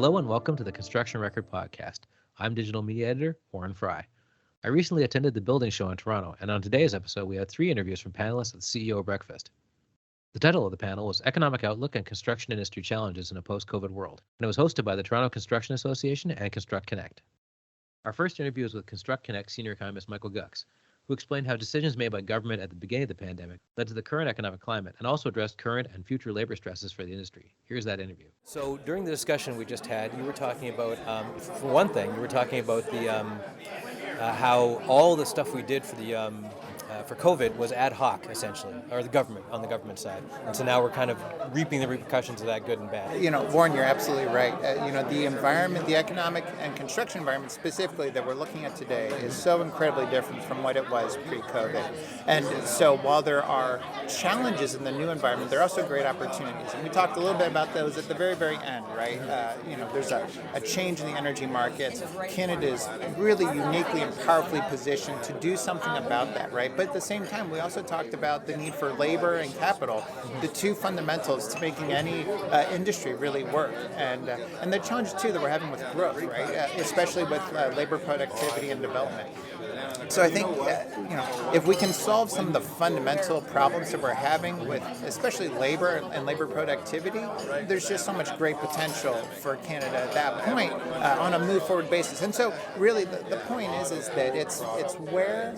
Hello and welcome to the Construction Record Podcast. I'm digital media editor Warren Frey. I recently attended the building show in Toronto, and on today's episode we had 3 interviews from panelists at the CEO Breakfast. The title of the panel was Economic Outlook and Construction Industry Challenges in a Post-COVID World, and it was hosted by the Toronto Construction Association and ConstructConnect. Our first interview was with ConstructConnect senior economist Michael Guckes, who explained how decisions made by government at the beginning of the pandemic led to the current economic climate and also addressed current and future labor stresses for the industry. Here's that interview. So during the discussion we just had, you were talking about, for one thing, you were talking about the how all the stuff we did for COVID was ad hoc, essentially, or on the government side. And so now we're kind of reaping the repercussions of that, good and bad. Warren, you're absolutely right. The environment, the economic and construction environment specifically that we're looking at today is so incredibly different from what it was pre-COVID. And so while there are challenges in the new environment, there are also great opportunities. And we talked a little bit about those at the very, very end, right? There's a change in the energy markets. Canada is really uniquely and powerfully positioned to do something about that, right? But at the same time, we also talked about the need for labor and capital, the two fundamentals to making any industry really work, and the challenge too that we're having with growth, right? Especially with labor productivity and development. So I think if we can solve some of the fundamental problems that we're having with especially labor and labor productivity, there's just so much great potential for Canada at that point on a move forward basis. And so really the point is that it's where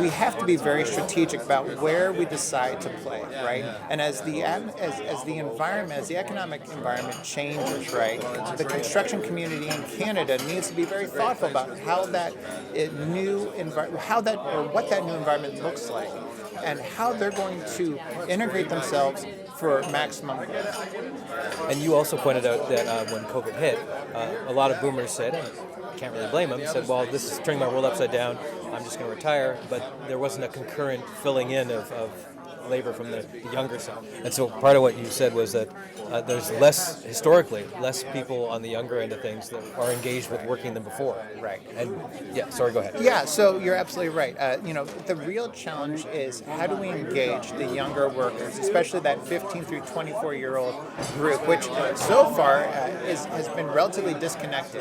we have to be very strategic about where we decide to play, right? And as the environment, as the economic environment changes, right, the construction community in Canada needs to be very thoughtful about what that new environment looks like, and how they're going to integrate themselves for maximum growth. And you also pointed out that when COVID hit, a lot of boomers said, and I can't really blame them, said, well, this is turning my world upside down, I'm just going to retire, but there wasn't a concurrent filling in of labor from the younger side. And so part of what you said was that there's historically less people on the younger end of things that are engaged with working than before. Right. And sorry, go ahead. Yeah, so you're absolutely right. The real challenge is how do we engage the younger workers, especially that 15 through 24-year-old group, which so far has been relatively disconnected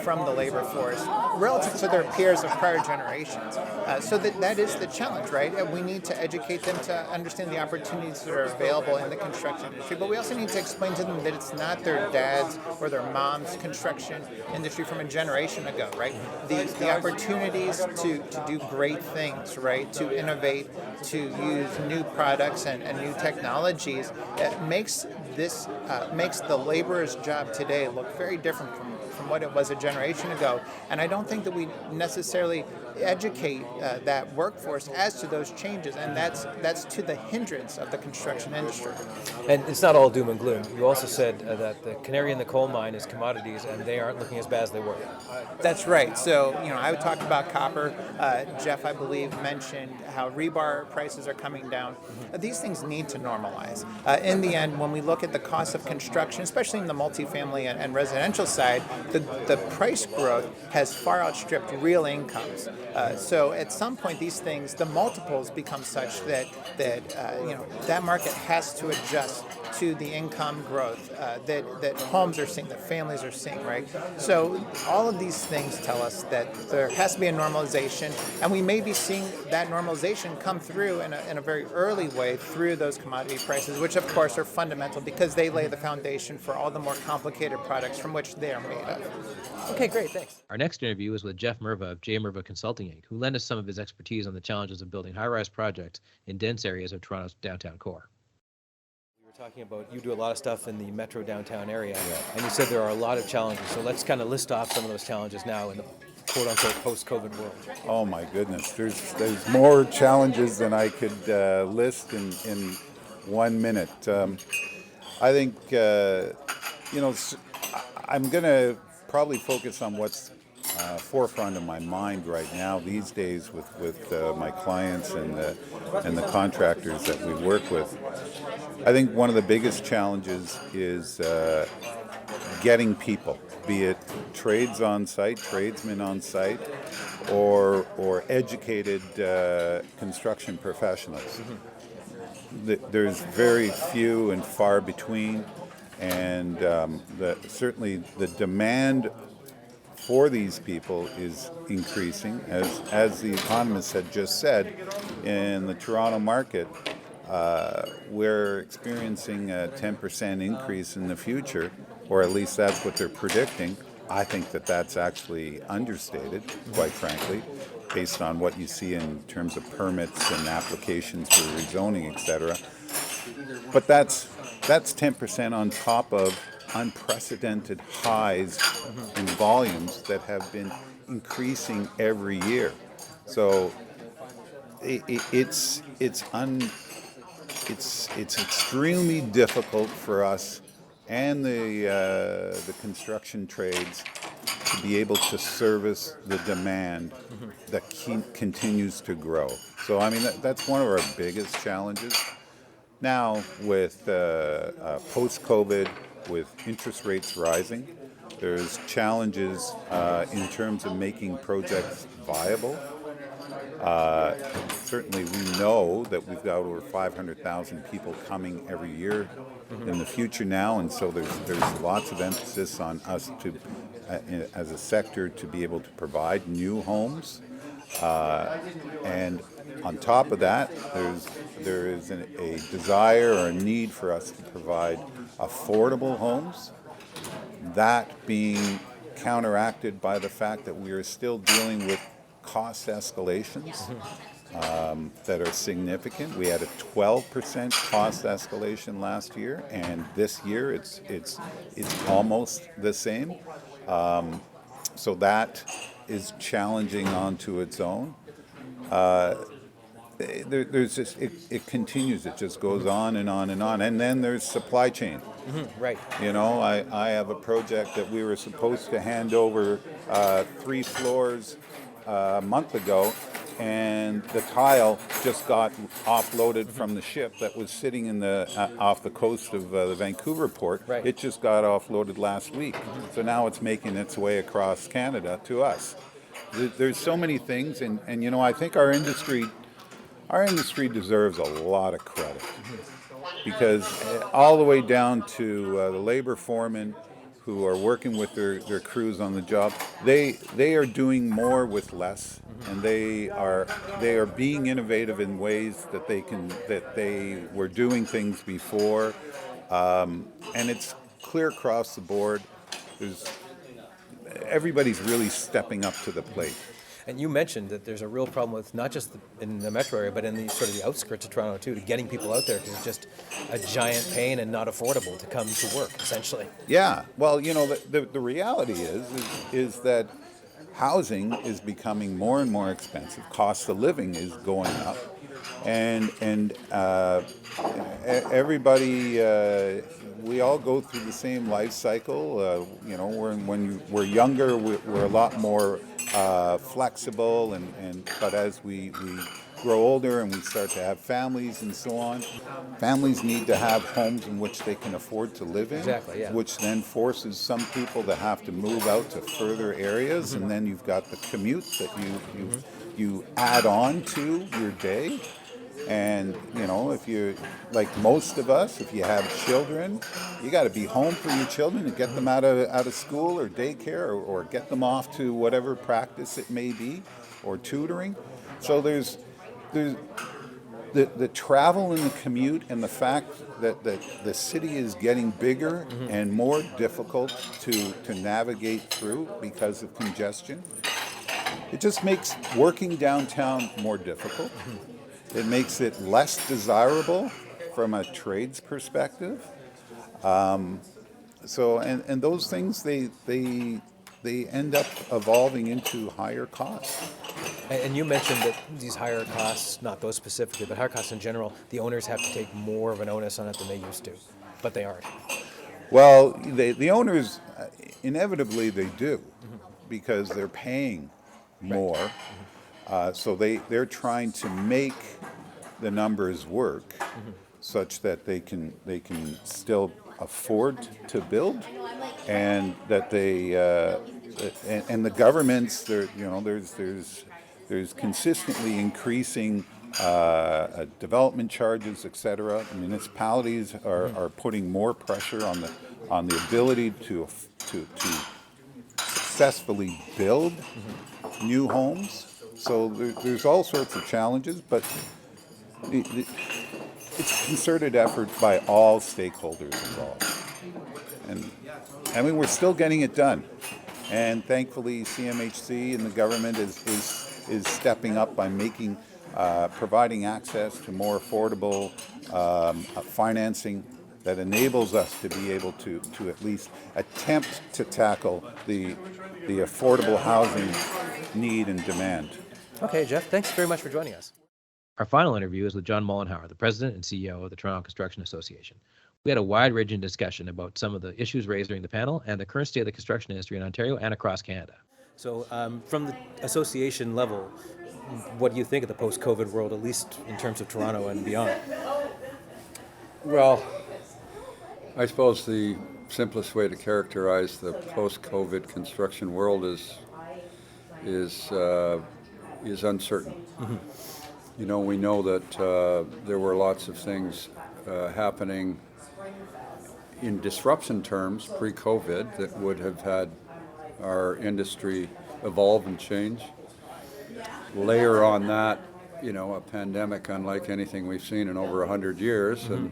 from the labor force relative to their peers of prior generations. So that is the challenge, right? And we need to educate them to understand the opportunities that are available in the construction industry, but we also need to explain to them that it's not their dad's or their mom's construction industry from a generation ago, right? The opportunities to do great things, right? To innovate, to use new products and new technologies, makes the laborer's job today look very different from what it was a generation ago. And I don't think that we necessarily educate that workforce as to those changes, and that's to the hindrance of the construction industry. And it's not all doom and gloom. You also said that the canary in the coal mine is commodities, and they aren't looking as bad as they were. That's right. So, I would talk about copper. Jeff, I believe, mentioned how rebar prices are coming down. These things need to normalize. In the end, when we look at the cost of construction, especially in the multifamily and residential side, the price growth has far outstripped real incomes. So at some point, these things, the multiples become such that market has to adjust to the income growth that homes are seeing, that families are seeing, right? So all of these things tell us that there has to be a normalization, and we may be seeing that normalization come through in a very early way through those commodity prices, which of course are fundamental because they lay the foundation for all the more complicated products from which they are made of. Okay, great, thanks. Our next interview was with Jeff Murva of Murva Consulting Inc., who lent us some of his expertise on the challenges of building high-rise projects in dense areas of Toronto's downtown core. We were talking about you do a lot of stuff in the metro downtown area, and you said there are a lot of challenges. So let's kind of list off some of those challenges now in the quote-unquote post-COVID world. Oh my goodness, there's more challenges than I could list in 1 minute. I think I'm going to probably focus on what's forefront of my mind right now these days with my clients and the contractors that we work with. I think one of the biggest challenges is getting people, be it trades on site, tradesmen on site, or educated construction professionals. There's very few and far between, and certainly the demand for these people is increasing. As the economist had just said, in the Toronto market, we're experiencing a 10% increase in the future, or at least that's what they're predicting. I think that that's actually understated, quite frankly, based on what you see in terms of permits and applications for rezoning, etc. But that's 10% on top of unprecedented highs in volumes that have been increasing every year. So it's extremely difficult for us and the construction trades to be able to service the demand that continues to grow. So I mean that's one of our biggest challenges. Now with post-COVID, with interest rates rising, there's challenges in terms of making projects viable. Certainly we know that we've got over 500,000 people coming every year in the future now, and so there's lots of emphasis on us to, as a sector, to be able to provide new homes. And on top of that, there is a desire or a need for us to provide affordable homes, that being counteracted by the fact that we are still dealing with cost escalations that are significant. We had a 12% cost escalation last year, and this year it's almost the same. So that is challenging onto its own. There's just it continues. It just goes on and on and on. And then there's supply chain. Right. You know, I have a project that we were supposed to hand over 3 floors a month ago, and the tile just got offloaded from the ship that was sitting in off the coast of the Vancouver port. Right. It just got offloaded last week. So now it's making its way across Canada to us. There's so many things, and you know, I think our industry deserves a lot of credit, because all the way down to the labor foremen who are working with their crews on the job, they are doing more with less, and they are being innovative in ways that they were doing things before, and it's clear across the board. Everybody's really stepping up to the plate. And you mentioned that there's a real problem with not just in the metro area, but in the sort of the outskirts of Toronto too, to getting people out there, because it's just a giant pain and not affordable to come to work, essentially. Yeah, well, you know, the reality is that housing is becoming more and more expensive. Cost of living is going up, and everybody, we all go through the same life cycle. You know, when we're younger, we're a lot more flexible, but as we grow older and we start to have families and so on, families need to have homes in which they can afford to live in. Exactly, yeah. Which then forces some people to have to move out to further areas, and then you've got the commute that you add on to your day. And you know, if you, like most of us, if you have children, you got to be home for your children and get them out of school or daycare, or get them off to whatever practice it may be, or tutoring. So there's the travel and the commute, and the fact that the city is getting bigger and more difficult to navigate through because of congestion. It just makes working downtown more difficult. It makes it less desirable from a trades perspective. So those things, they end up evolving into higher costs. And you mentioned that these higher costs, not those specifically, but higher costs in general, the owners have to take more of an onus on it than they used to, but they aren't. Well, the owners, inevitably they do, because they're paying more. So they're trying to make the numbers work such that they can still afford to build, and that they and the governments, there's consistently increasing development charges, etc. Municipalities are putting more pressure on the ability to successfully build new homes. So there's all sorts of challenges, but it's a concerted effort by all stakeholders involved. And I mean, we're still getting it done. And thankfully, CMHC and the government is stepping up by providing access to more affordable financing that enables us to be able to at least attempt to tackle the affordable housing need and demand. Okay, Jeff, thanks very much for joining us. Our final interview is with John Mollenhauer, the president and CEO of the Toronto Construction Association. We had a wide-ranging discussion about some of the issues raised during the panel and the current state of the construction industry in Ontario and across Canada. So from the association level, what do you think of the post-COVID world, at least in terms of Toronto and beyond? Well, I suppose the simplest way to characterize the post-COVID construction world is uncertain. Mm-hmm. You know, we know that there were lots of things happening in disruption terms pre-COVID that would have had our industry evolve and change. Layer on that, you know, a pandemic unlike anything we've seen in over 100 years, mm-hmm. and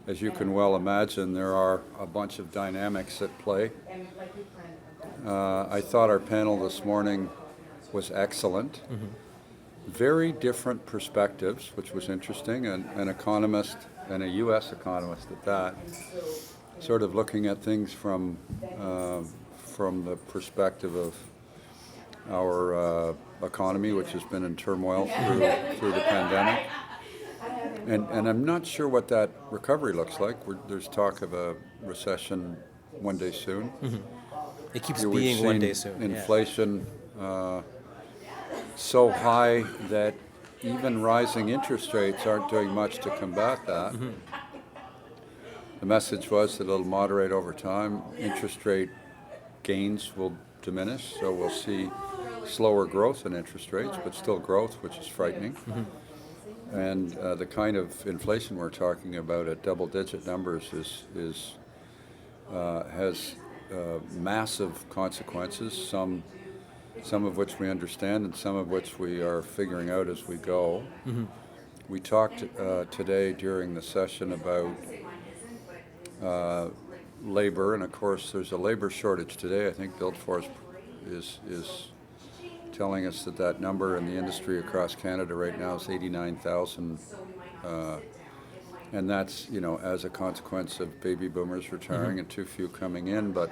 as you can well imagine, there are a bunch of dynamics at play. I thought our panel this morning was excellent. Mm-hmm. Very different perspectives, which was interesting, an economist and a U.S. economist at that, sort of looking at things from the perspective of our economy, which has been in turmoil through the pandemic. And I'm not sure what that recovery looks like. There's talk of a recession one day soon. Mm-hmm. It keeps being one day soon. Inflation so high that even rising interest rates aren't doing much to combat that. Mm-hmm. The message was that it'll moderate over time. Interest rate gains will diminish, so we'll see slower growth in interest rates, but still growth, which is frightening. Mm-hmm. And the kind of inflation we're talking about at double-digit numbers has massive consequences, some of which we understand and some of which we are figuring out as we go. Mm-hmm. We talked today during the session about labor, and of course there's a labor shortage today. I think Buildforce is telling us that number in the industry across Canada right now is 89,000, and that's, you know, as a consequence of baby boomers retiring, mm-hmm. and too few coming in, but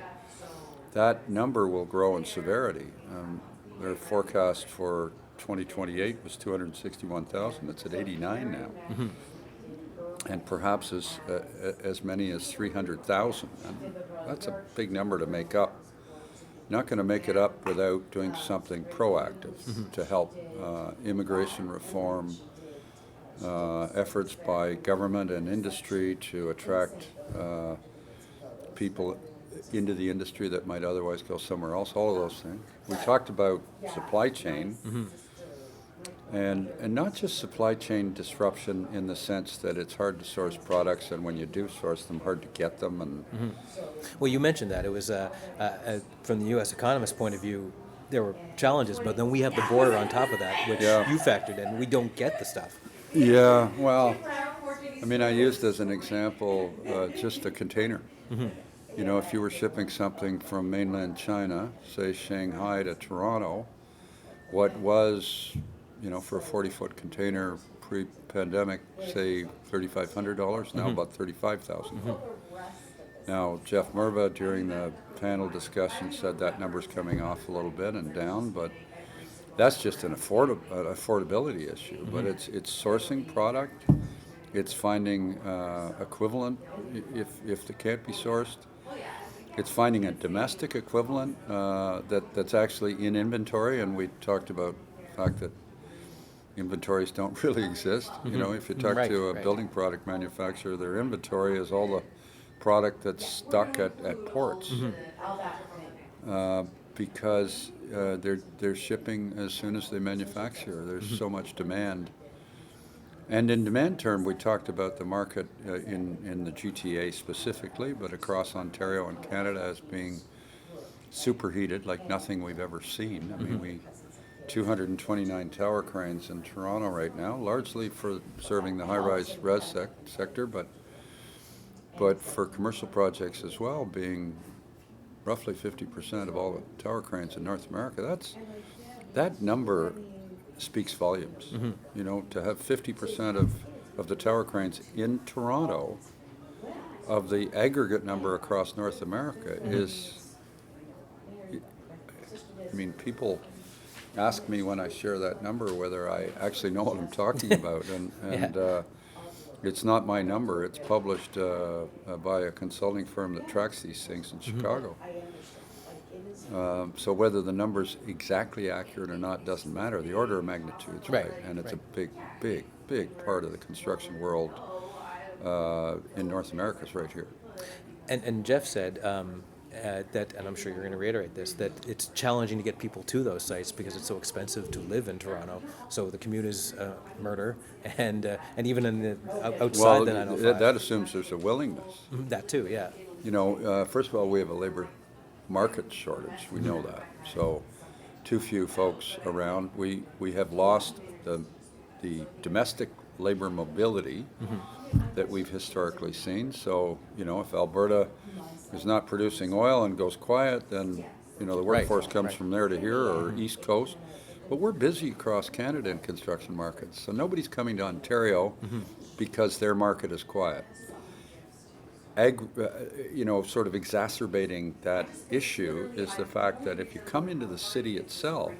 that number will grow in severity. Their forecast for 2028 was 261,000. It's at 89 now. Mm-hmm. And perhaps as many as 300,000. And that's a big number to make up. Not going to make it up without doing something proactive, mm-hmm. to help immigration reform, efforts by government and industry to attract people into the industry that might otherwise go somewhere else, all of those things. We talked about supply chain, mm-hmm. and not just supply chain disruption in the sense that it's hard to source products, and when you do source them, hard to get them. And mm-hmm. Well, you mentioned that. It was, from the U.S. economist point of view, there were challenges, but then we have the border on top of that, which you factored in. We don't get the stuff. Yeah, well, I mean, I used as an example just a container. Mm-hmm. You know, if you were shipping something from mainland China, say Shanghai to Toronto, what was, you know, for a 40-foot container pre-pandemic, say $3,500, now mm-hmm. about $35,000. Mm-hmm. Now, Jeff Murva during the panel discussion said that number's coming off a little bit and down, but that's just an affordability issue. Mm-hmm. But it's sourcing product, it's finding equivalent if they can't be sourced. It's finding a domestic equivalent that's actually in inventory, and we talked about the fact that inventories don't really exist. Mm-hmm. You know, if you talk to a building product manufacturer, their inventory is all the product that's stuck at ports, mm-hmm. Because they're shipping as soon as they manufacture. There's mm-hmm. so much demand. And in demand term, we talked about the market in the GTA specifically, but across Ontario and Canada as being superheated like nothing we've ever seen. I mean, we 229 tower cranes in Toronto right now, largely for serving the high-rise res sector, but for commercial projects as well, being roughly 50% of all the tower cranes in North America. That number speaks volumes. You know, to have 50% of the tower cranes in Toronto of the aggregate number across North America is, I mean, people ask me when I share that number whether I actually know what I'm talking about, and it's not my number. It's published by a consulting firm that tracks these things in Chicago. So whether the number's exactly accurate or not doesn't matter. The order of magnitude's right, and it's a big part of the construction world in North America is right here. And Jeff said that, and I'm sure you're going to reiterate this, that it's challenging to get people to those sites because it's so expensive to live in Toronto. So the commute is murder, and even in the outside the 905. That assumes there's a willingness. That too, yeah. You know, first of all, we have a labor market shortage. We know that. So too few folks around. We have lost the domestic labor mobility that we've historically seen. So, you know, if Alberta is not producing oil and goes quiet, then, you know, the workforce comes from there to here or East Coast. But we're busy across Canada in construction markets. So nobody's coming to Ontario because their market is quiet. You know, sort of exacerbating that issue is the fact that if you come into the city itself,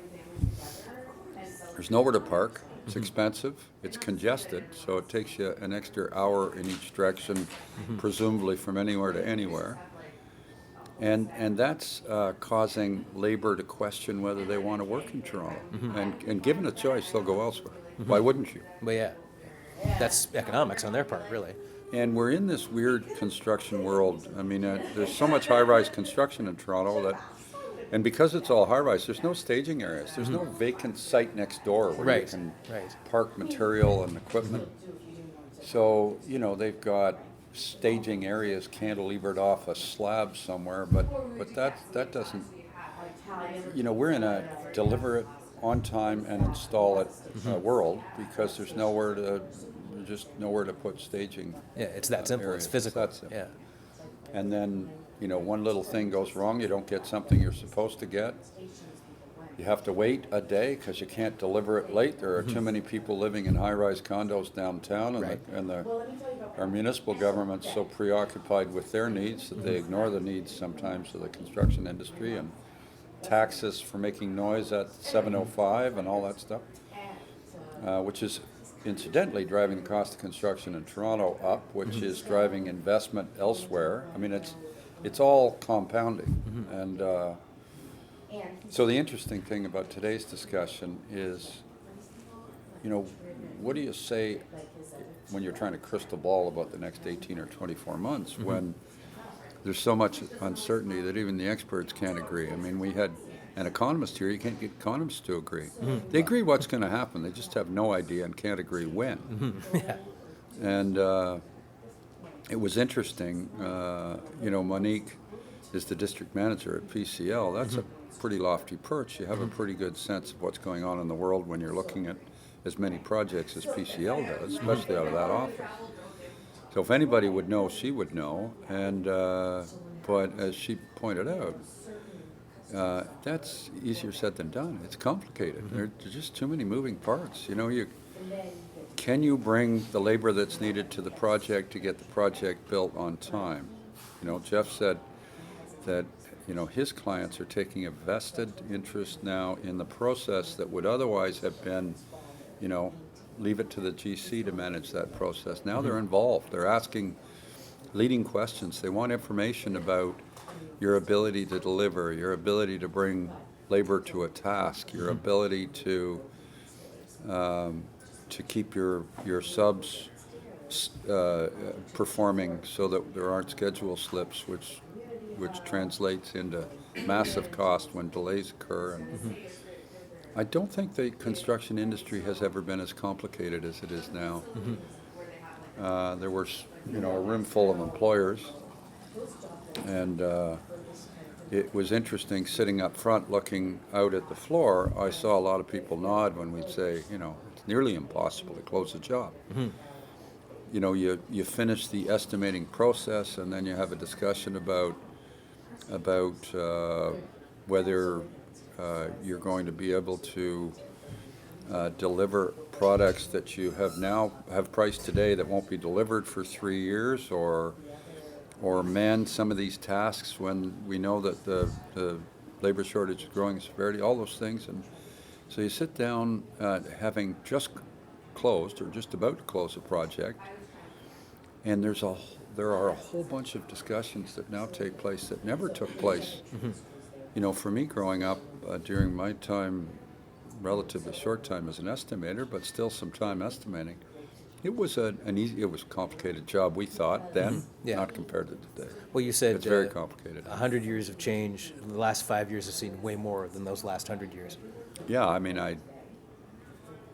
there's nowhere to park. It's expensive. It's congested, so it takes you an extra hour in each direction, presumably from anywhere to anywhere. And that's causing labor to question whether they want to work in Toronto. And given a choice, they'll go elsewhere. Why wouldn't you? Well, yeah. That's economics on their part, really. And we're in this weird construction world. I mean, there's so much high-rise construction in Toronto that, and because it's all high-rise, there's no staging areas. There's no vacant site next door where you can park material and equipment. So, you know, they've got staging areas cantilevered off a slab somewhere, but that doesn't, you know, we're in a deliver it on time and install it world because there's nowhere to put staging. Yeah, it's that simple. Areas. It's physical. It's that simple. Yeah. And then, you know, one little thing goes wrong, you don't get something you're supposed to get. You have to wait a day because you can't deliver it late. There are too many people living in high-rise condos downtown, and our municipal government's so preoccupied with their needs that they ignore the needs sometimes of the construction industry and taxes for making noise at 7:05 and all that stuff, which is incidentally driving the cost of construction in Toronto up, which is driving investment elsewhere. I mean, it's all compounding. And so the interesting thing about today's discussion is, you know, what do you say when you're trying to crystal ball about the next 18 or 24 months when there's so much uncertainty that even the experts can't agree? I mean, we had an economist here. You can't get economists to agree. They agree what's going to happen. They just have no idea and can't agree when. And it was interesting. You know, Monique is the district manager at PCL. That's a pretty lofty perch. You have a pretty good sense of what's going on in the world when you're looking at as many projects as PCL does, especially out of that office. So if anybody would know, she would know. And but as she pointed out, that's easier said than done. It's complicated. There's just too many moving parts. You know, can you bring the labor that's needed to the project to get the project built on time? You know, Jeff said that, you know, his clients are taking a vested interest now in the process that would otherwise have been, you know, leave it to the GC to manage that process. Now they're involved. They're asking leading questions. They want information about your ability to deliver, your ability to bring labor to a task, your ability to keep your subs performing so that there aren't schedule slips, which translates into massive cost when delays occur. I don't think the construction industry has ever been as complicated as it is now. There was, a room full of employers, and it was interesting sitting up front looking out at the floor. I saw a lot of people nod when we'd say, it's nearly impossible to close a job. You finish the estimating process, and then you have a discussion about whether you're going to be able to deliver products that you have priced today that won't be delivered for 3 years, or man some of these tasks when we know that the labor shortage is growing in severity, all those things. And so you sit down having just closed or just about to close a project, and there are a whole bunch of discussions that now take place that never took place. For me growing up during my time, relatively short time as an estimator, but still some time estimating, it was it was a complicated job, we thought then, not compared to today. Well, you said it's very complicated. 100 years of change. The last 5 years have seen way more than those last 100 years. Yeah, I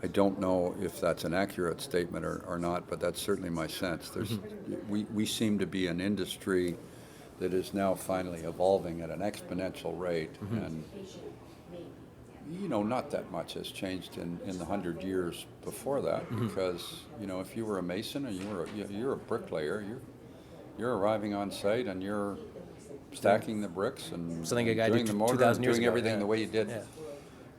don't know if that's an accurate statement or not, but that's certainly my sense. We seem to be an industry that is now finally evolving at an exponential rate, and not that much has changed in the 100 years before that, because if you were a mason or you're a bricklayer, you're arriving on site and you're stacking the bricks and doing the mortar and doing everything the way you did. Yeah.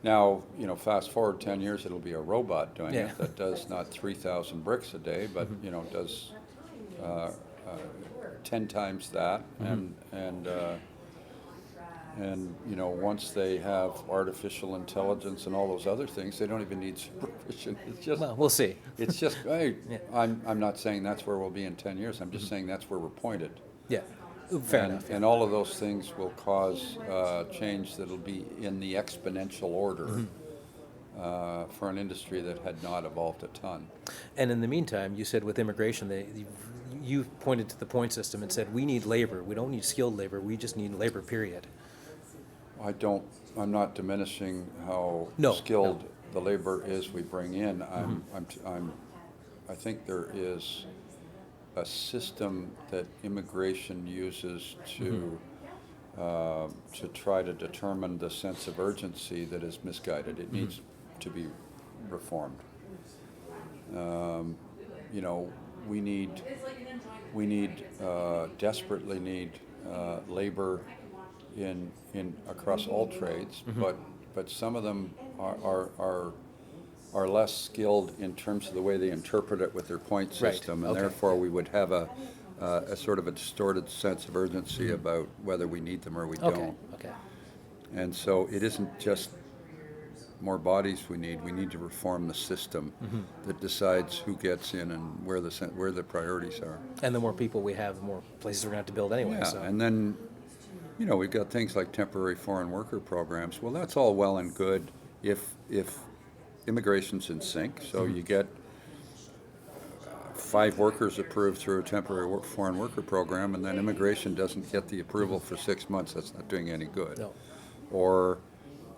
Now, fast forward 10 years, it'll be a robot doing it that does not 3,000 bricks a day, but does 10 times that, and once they have artificial intelligence and all those other things, they don't even need supervision. It's just, well, we'll see. It's just, hey, I'm not saying that's where we'll be in 10 years. I'm just saying that's where we're pointed. Yeah, fair enough. And all of those things will cause change that'll be in the exponential order for an industry that had not evolved a ton. And in the meantime, you said with immigration, you pointed to the point system and said, we need labor. We don't need skilled labor. We just need labor, period. I'm not diminishing how skilled the labor is we bring in. I think there is a system that immigration uses to try to determine the sense of urgency that is misguided. It needs to be reformed. We desperately need labor in across all trades, but some of them are less skilled in terms of the way they interpret it with their point system, and therefore we would have a sort of a distorted sense of urgency about whether we need them or we don't. Okay. And so it isn't just more bodies we need to reform the system that decides who gets in and where the priorities are. And the more people we have, the more places we're going to have to build anyway. Yeah, so. And then, we've got things like temporary foreign worker programs. Well, that's all well and good if immigration's in sync. So you get 5 workers approved through a temporary foreign worker program, and then immigration doesn't get the approval for 6 months. That's not doing any good. No.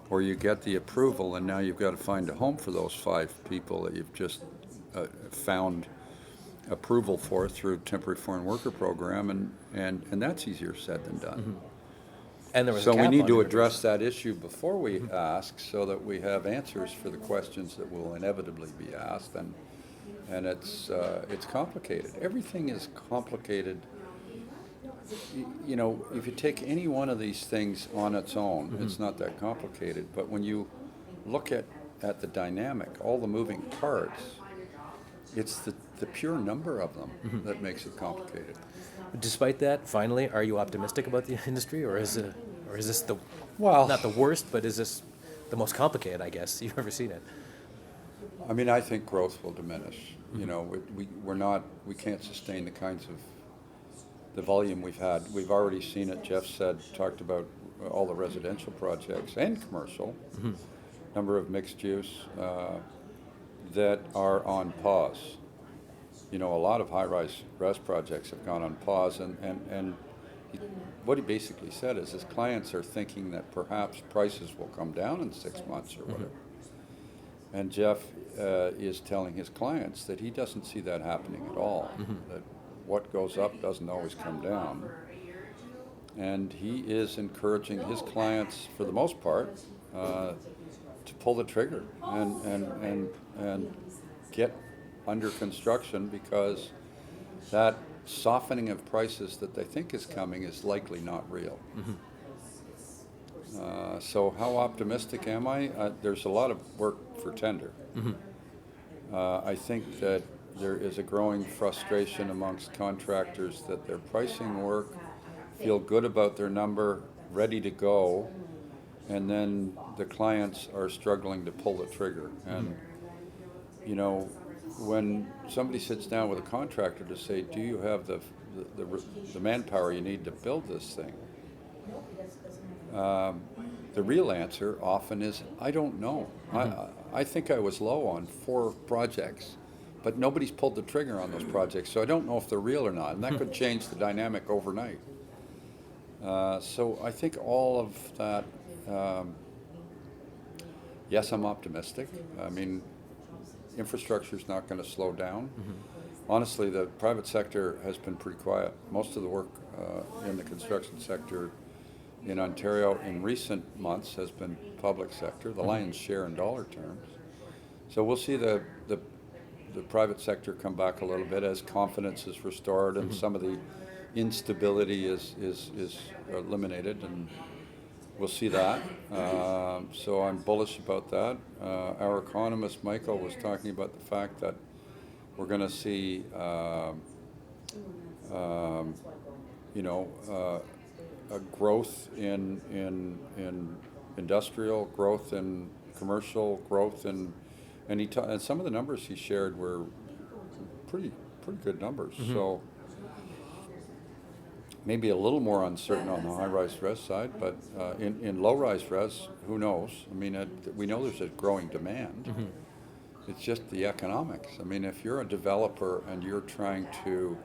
Or you get the approval, and now you've got to find a home for those 5 people that you've just found approval for through temporary foreign worker program, and that's easier said than done. And there was so we need to address that issue before we ask, so that we have answers for the questions that will inevitably be asked, and it's complicated. Everything is complicated. If you take any one of these things on its own, it's not that complicated. But when you look at the dynamic, all the moving parts, it's the pure number of them that makes it complicated. Despite that, finally, are you optimistic about the industry, or is this not the worst, but is this the most complicated, I guess, you've ever seen it? I mean, I think growth will diminish. We can't sustain the kinds of the volume we've had. We've already seen it. Jeff talked about all the residential projects and commercial, number of mixed use that are on pause. A lot of high-rise res projects have gone on pause, and what he basically said is his clients are thinking that perhaps prices will come down in 6 months or whatever. And Jeff is telling his clients that he doesn't see that happening at all, that what goes up doesn't always come down. And he is encouraging his clients, for the most part, to pull the trigger and get under construction, because that softening of prices that they think is coming is likely not real. So how optimistic am I? There's a lot of work for tender. I think that there is a growing frustration amongst contractors that they're pricing work, feel good about their number, ready to go, and then the clients are struggling to pull the trigger. And you know, when somebody sits down with a contractor to say, do you have the manpower you need to build this thing? The real answer often is, I don't know. I think I was low on 4 projects, but nobody's pulled the trigger on those projects, so I don't know if they're real or not, and that could change the dynamic overnight. So I think all of that, yes, I'm optimistic. I mean, infrastructure is not going to slow down. Honestly, the private sector has been pretty quiet. Most of the work in the construction sector in Ontario in recent months has been public sector, the lion's share in dollar terms. So we'll see the private sector come back a little bit as confidence is restored and some of the instability is eliminated, and we'll see that. So I'm bullish about that. Our economist, Michael, was talking about the fact that we're going to see a growth in industrial, growth in commercial, growth in, and some of the numbers he shared were pretty good numbers. So maybe a little more uncertain on the high-rise res side, but in low-rise res, who knows? I mean, we know there's a growing demand. It's just the economics. I mean, if you're a developer and you're trying to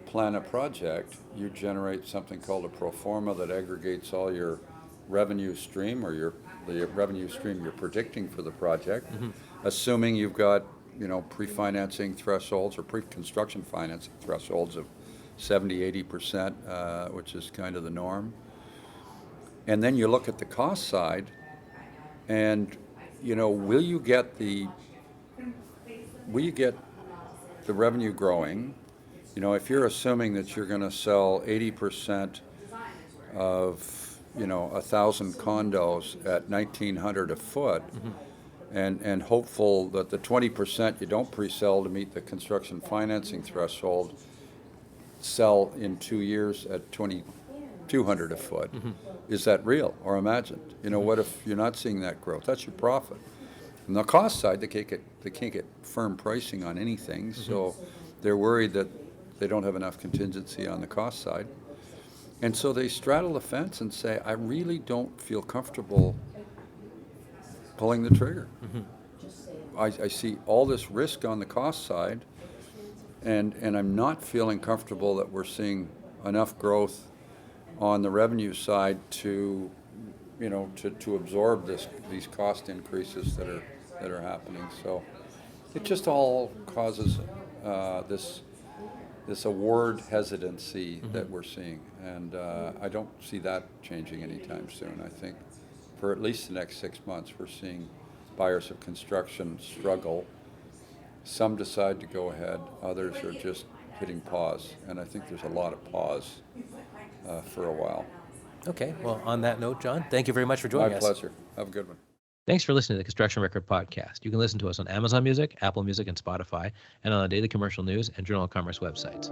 plan a project, you generate something called a pro forma that aggregates all your revenue stream, or the revenue stream you're predicting for the project, assuming you've got, pre-financing thresholds or pre-construction financing thresholds of 70-80%, which is kind of the norm. And then you look at the cost side, and will you get the revenue growing? If you're assuming that you're going to sell 80% of 1,000 condos at $1,900 a foot, and hopeful that the 20% you don't pre-sell to meet the construction financing threshold sell in 2 years at $2,200 a foot, is that real or imagined? What if you're not seeing that growth? That's your profit. On the cost side, they can't get firm pricing on anything, so they're worried that they don't have enough contingency on the cost side. And so they straddle the fence and say, I really don't feel comfortable pulling the trigger. I see all this risk on the cost side, and I'm not feeling comfortable that we're seeing enough growth on the revenue side to absorb these cost increases that are happening. So it just all causes this award hesitancy that we're seeing, and I don't see that changing anytime soon. I think for at least the next 6 months, we're seeing buyers of construction struggle. Some decide to go ahead, others are just hitting pause, and I think there's a lot of pause for a while. Okay, well, on that note, John, thank you very much for joining us. My pleasure. Have a good one. Thanks for listening to the Construction Record Podcast. You can listen to us on Amazon Music, Apple Music, and Spotify, and on the Daily Commercial News and Journal of Commerce websites.